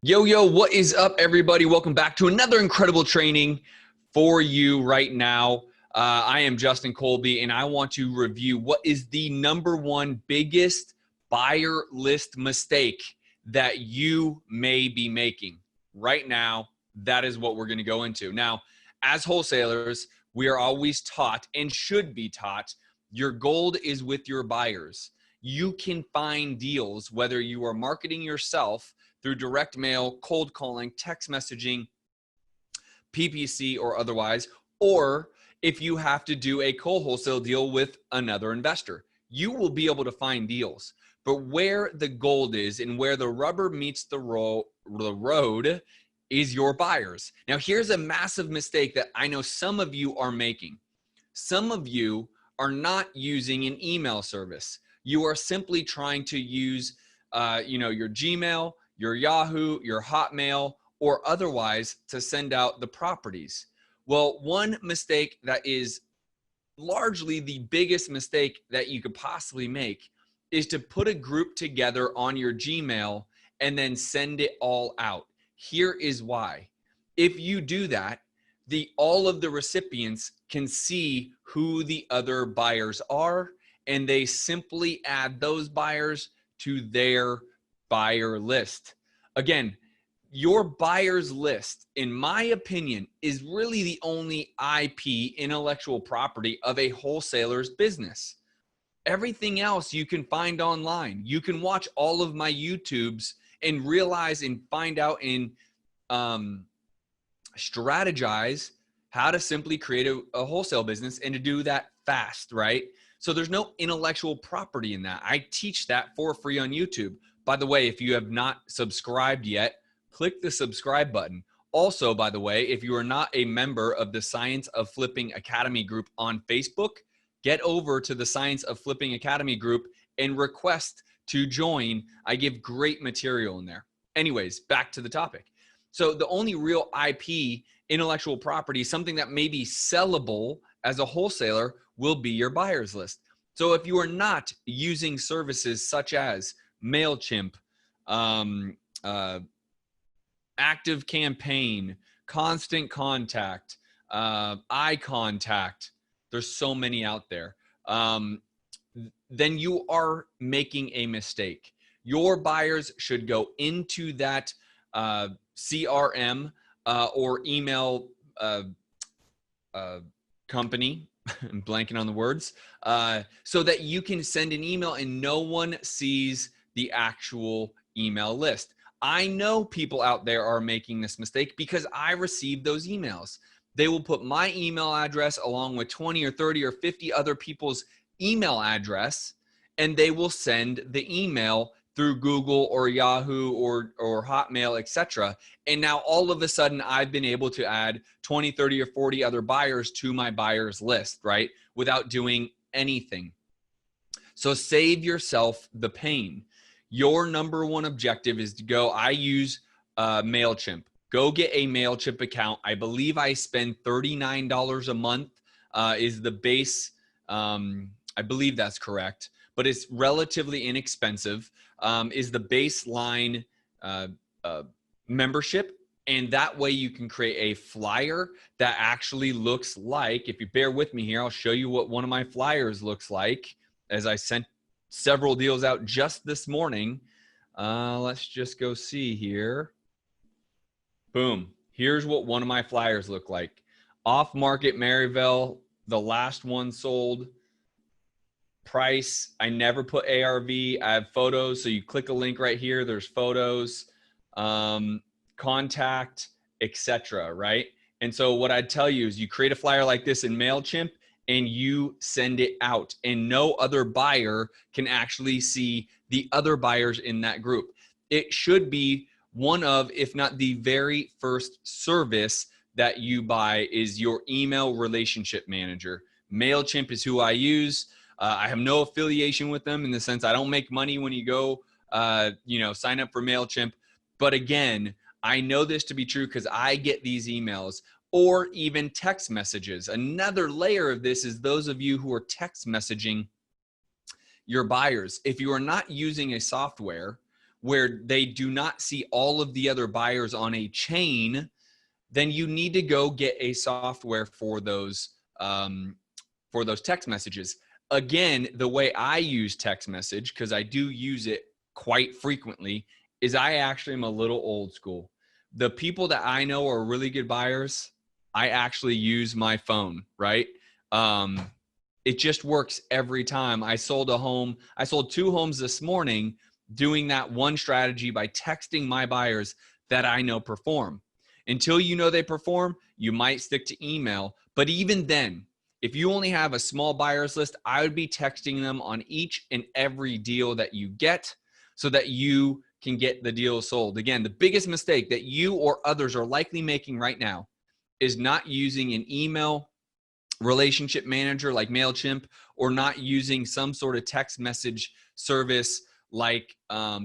Yo, what is up, everybody? Welcome back to another incredible training for you right now. I am Justin Colby, and I want to review what is the number one biggest buyer list mistake that you may be making right now. That is what we're going to go into. Now, as wholesalers, we are always taught and should be taught, your gold is with your buyers. You can find deals, whether you are marketing yourself through direct mail, cold calling, text messaging, PPC, or otherwise, or if you have to do a co-wholesale deal with another investor, you will be able to find deals. But where the gold is and where the rubber meets the road is your buyers. Now, here's a massive mistake that I know some of you are making. Some of you are not using an email service. You are simply trying to use your Gmail, your Yahoo, your Hotmail, or otherwise to send out the properties. Well, one mistake that is largely the biggest mistake that you could possibly make is to put a group together on your Gmail and then send it all out. Here is why. If you do that, all of the recipients can see who the other buyers are, and they simply add those buyers to their buyer list. Again, your buyer's list, in my opinion, is really the only IP, intellectual property, of a wholesaler's business. Everything else you can find online. You can watch all of my YouTubes and realize and find out and strategize how to simply create a wholesale business and to do that fast, right? So there's no intellectual property in that. I teach that for free on YouTube. By the way, if you have not subscribed yet, click the subscribe button. Also, by the way, if you are not a member of the Science of Flipping Academy group on Facebook, get over to the Science of Flipping Academy group and request to join. I give great material in there. Anyways, back to the topic. So the only real IP, intellectual property, something that may be sellable as a wholesaler, will be your buyer's list. So if you are not using services such as MailChimp, Active Campaign, Constant Contact, iContact, there's so many out there, then you are making a mistake. Your buyers should go into that CRM or email company, I'm blanking on the words, so that you can send an email and no one sees the actual email list. I know people out there are making this mistake because I receive those emails. They will put my email address along with 20 or 30 or 50 other people's email address, and they will send the email through Google or Yahoo or Hotmail, etc. And now all of a sudden I've been able to add 20, 30, or 40 other buyers to my buyers list, right? Without doing anything. So save yourself the pain. Your number one objective is to go, I use MailChimp. Go get a MailChimp account. I believe I spend $39 a month is the base. I believe that's correct, but it's relatively inexpensive. Is the baseline membership. And that way you can create a flyer that actually looks like, if you bear with me here, I'll show you what one of my flyers looks like as I sent several deals out just this morning. Let's just go see here. Boom. Here's what one of my flyers look like. Off market Maryville, the last one sold. Price, I never put ARV. I have photos. So you click a link right here. There's photos, contact, etc. Right? And so what I'd tell you is you create a flyer like this in MailChimp and you send it out, and no other buyer can actually see the other buyers in that group. It should be one of, if not the very first service that you buy, is your email relationship manager. MailChimp is who I use. I have no affiliation with them in the sense I don't make money when you go, sign up for MailChimp. But again, I know this to be true because I get these emails or even text messages. Another layer of this is those of you who are text messaging your buyers. If you are not using a software where they do not see all of the other buyers on a chain, then you need to go get a software for those text messages. Again, the way I use text message, because I do use it quite frequently, is I actually am a little old school. The people that I know are really good buyers, I actually use my phone, right? It just works every time. I sold 2 homes this morning doing that one strategy by texting my buyers that I know perform. Until you know they perform, you might stick to email. But even then, if you only have a small buyers list, I would be texting them on each and every deal that you get so that you can get the deal sold. Again, the biggest mistake that you or others are likely making right now is not using an email relationship manager like MailChimp, or not using some sort of text message service like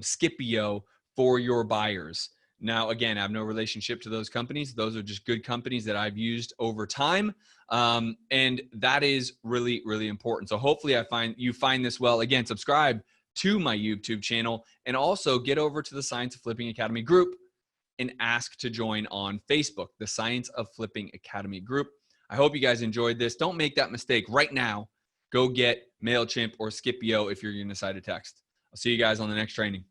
Scipio for your buyers. Now, again, I have no relationship to those companies. Those are just good companies that I've used over time. And that is really, really important. So hopefully you find this well. Again, subscribe to my YouTube channel, and also get over to the Science of Flipping Academy group and ask to join on Facebook, the Science of Flipping Academy group. I hope you guys enjoyed this. Don't make that mistake right now. Go get MailChimp or Scipio if you're going to decide to text. I'll see you guys on the next training.